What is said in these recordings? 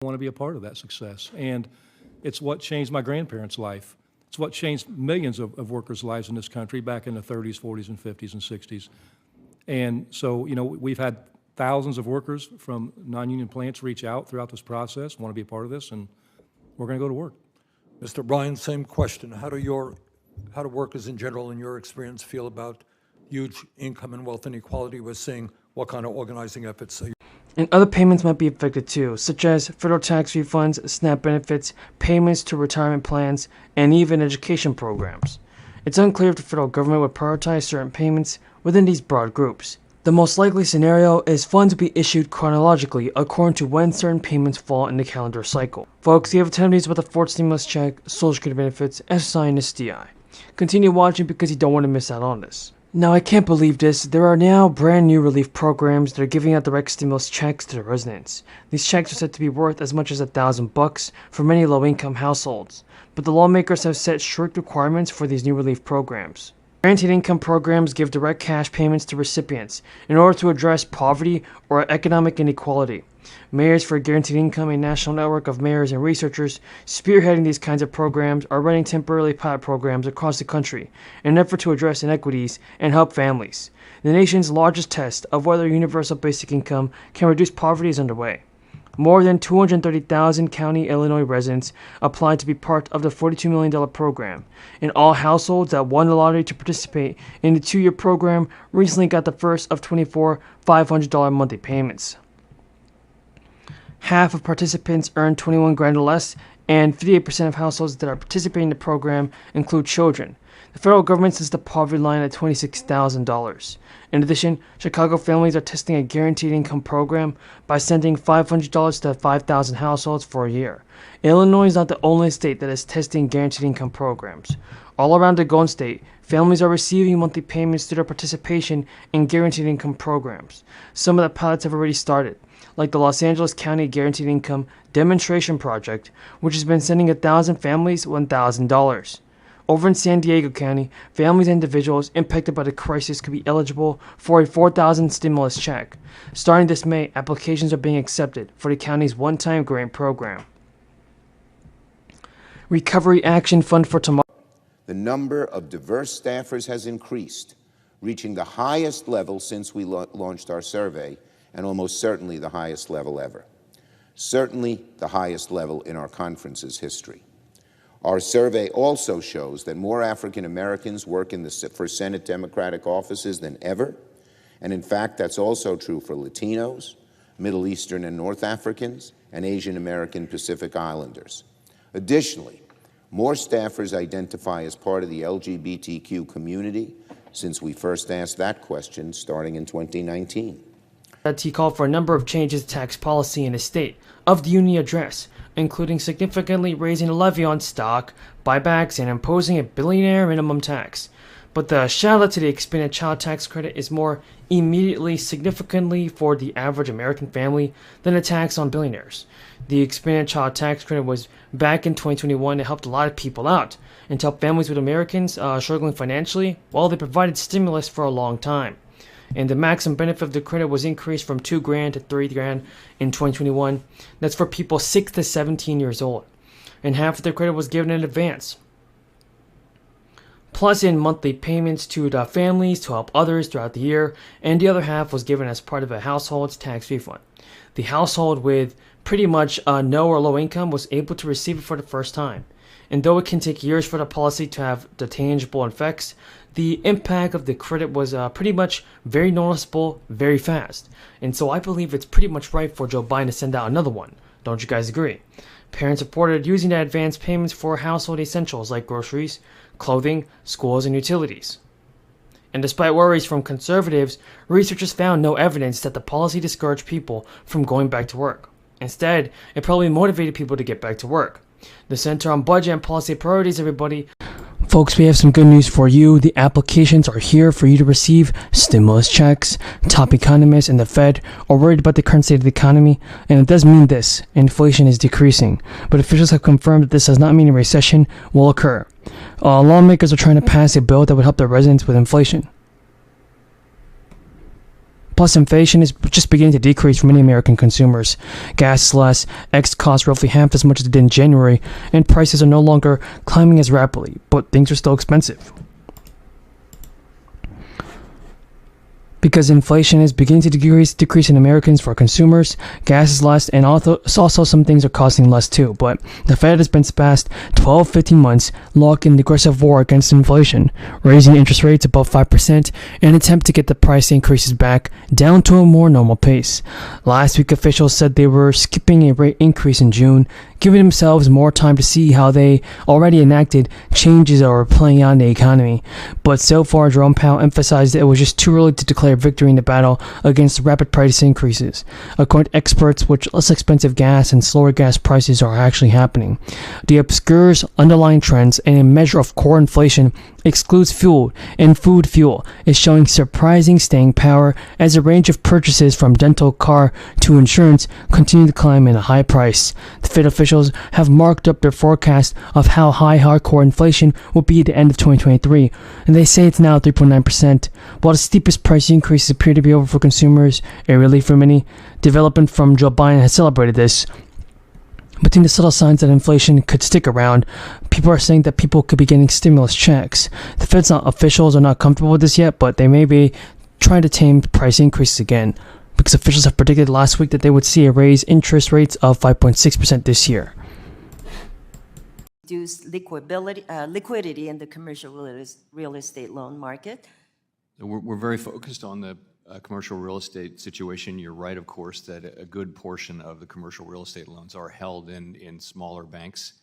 want to be a part of that success. And it's what changed my grandparents' life. It's what changed millions of workers' lives in this country back in the 30s, 40s, and 50s, and 60s. And so, you know, we've had thousands of workers from non-union plants reach out throughout this process, want to be a part of this, and we're going to go to work. Mr. Bryan, same question. How do workers in general, in your experience, feel about huge income and wealth inequality we're seeing? What kind of organizing efforts are you? And other payments might be affected too, such as federal tax refunds, SNAP benefits, payments to retirement plans, and even education programs. It's unclear if the federal government would prioritize certain payments within these broad groups. The most likely scenario is funds will be issued chronologically according to when certain payments fall in the calendar cycle. Folks, you have attendees with the fourth stimulus check, Social Security benefits, SSI, and SSDI. Continue watching because you don't want to miss out on this. Now, I can't believe this. There are now brand new relief programs that are giving out direct stimulus checks to the residents. These checks are said to be worth as much as $1,000 for many low-income households. But the lawmakers have set strict requirements for these new relief programs. Guaranteed income programs give direct cash payments to recipients in order to address poverty or economic inequality. Mayors for Guaranteed Income, a national network of mayors and researchers spearheading these kinds of programs, are running temporary pilot programs across the country in an effort to address inequities and help families. The nation's largest test of whether universal basic income can reduce poverty is underway. More than 230,000 county Illinois residents applied to be part of the $42 million program, and all households that won the lottery to participate in the 2-year program recently got the first of 24 $500 monthly payments. Half of participants earn $21,000 or less, and 58% of households that are participating in the program include children. The federal government sets the poverty line at $26,000. In addition, Chicago families are testing a guaranteed income program by sending $500 to 5,000 households for a year. Illinois is not the only state that is testing guaranteed income programs. All around the Golden State, families are receiving monthly payments through their participation in guaranteed income programs. Some of the pilots have already started, like the Los Angeles County Guaranteed Income Demonstration Project, which has been sending 1,000 families $1,000. Over in San Diego County, families and individuals impacted by the crisis could be eligible for a $4,000 stimulus check. Starting this May, applications are being accepted for the county's one-time grant program. Recovery Action Fund for Tomorrow. The number of diverse staffers has increased, reaching the highest level since we launched our survey, and almost certainly the highest level ever. Certainly the highest level in our conference's history. Our survey also shows that more African Americans work for Senate Democratic offices than ever, and in fact that's also true for Latinos, Middle Eastern and North Africans, and Asian American Pacific Islanders. Additionally, more staffers identify as part of the LGBTQ community since we first asked that question starting in 2019. He called for a number of changes to tax policy in his State of the Union address, including significantly raising the levy on stock, buybacks, and imposing a billionaire minimum tax. But the shout-out to the expanded child tax credit is more immediately significantly for the average American family than a tax on billionaires. The expanded child tax credit was back in 2021 and helped a lot of people out, and to help families with Americans struggling financially, while they provided stimulus for a long time. And the maximum benefit of the credit was increased from $2,000 to $3,000 in 2021. That's for people 6 to 17 years old. And half of the credit was given in advance, plus in monthly payments to the families to help others throughout the year, and the other half was given as part of a household's tax refund. The household with pretty much no or low income was able to receive it for the first time. And though it can take years for the policy to have the tangible effects, the impact of the credit was pretty much very noticeable, very fast. And so I believe it's pretty much right for Joe Biden to send out another one. Don't you guys agree? Parents reported using the advance payments for household essentials like groceries, clothing, schools, and utilities. And despite worries from conservatives, researchers found no evidence that the policy discouraged people from going back to work. Instead, it probably motivated people to get back to work. The Center on Budget and Policy Priorities, everybody. Folks, we have some good news for you. The applications are here for you to receive stimulus checks. Top economists and the Fed are worried about the current state of the economy, and it does mean this: inflation is decreasing. But officials have confirmed that this does not mean a recession will occur. Lawmakers are trying to pass a bill that would help their residents with inflation. Plus, inflation is just beginning to decrease for many American consumers. Gas is less, eggs cost roughly half as much as it did in January, and prices are no longer climbing as rapidly, but things are still expensive. Because inflation is beginning to decrease in Americans for consumers, gas is less, and also some things are costing less too. But the Fed has been past 12-15 months locked in an aggressive war against inflation, raising interest rates above 5% in an attempt to get the price increases back down to a more normal pace. Last week, officials said they were skipping a rate increase in June, giving themselves more time to see how they already enacted changes that were playing out in the economy. But so far, Jerome Powell emphasized that it was just too early to declare victory in the battle against rapid price increases. According to experts, which less expensive gas and slower gas prices are actually happening. The obscure underlying trends and a measure of core inflation excludes fuel, and food fuel is showing surprising staying power as a range of purchases from dental, car to insurance continue to climb at a high price. The Fed officials have marked up their forecast of how high hardcore inflation will be at the end of 2023, and they say it's now 3.9%. While the steepest price increases appear to be over for consumers, a relief for many, development from Joe Biden has celebrated this. But seeing the subtle signs that inflation could stick around, people are saying that people could be getting stimulus checks. The Fed's officials are not comfortable with this yet, but they may be trying to tame price increases again, because officials have predicted last week that they would see a raise interest rates of 5.6% this year. Reduce liquidity in the commercial real estate loan market. We're very focused on the commercial real estate situation. You're right, of course, that a good portion of the commercial real estate loans are held in smaller banks.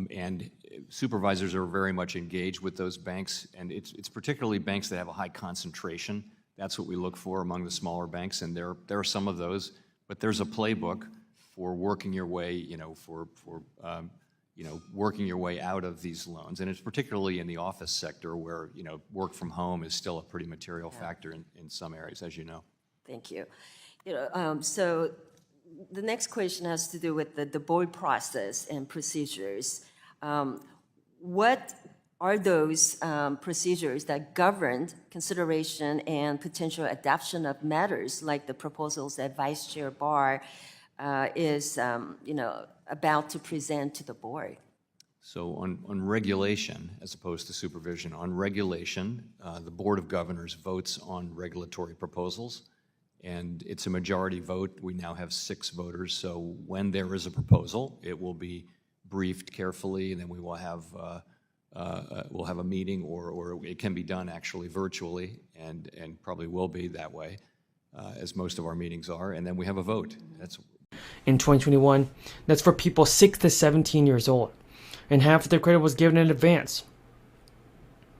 And supervisors are very much engaged with those banks, and it's particularly banks that have a high concentration. That's what we look for among the smaller banks, and there are some of those, but there's a playbook for working your way, working your way out of these loans. And it's particularly in the office sector where, work from home is still a pretty material factor in some areas, as you know. Thank you. So the next question has to do with the board process and procedures. What are those procedures that govern consideration and potential adoption of matters like the proposals that Vice Chair Barr is, about to present to the board? So on regulation, as opposed to supervision, on regulation, the Board of Governors votes on regulatory proposals, and it's a majority vote. We now have 6 voters, so when there is a proposal, it will be briefed carefully, and then we will have we'll have a meeting, or it can be done actually virtually, and probably will be that way, as most of our meetings are, and then we have a vote. That's in 2021, that's for people 6 to 17 years old, and half of their credit was given in advance.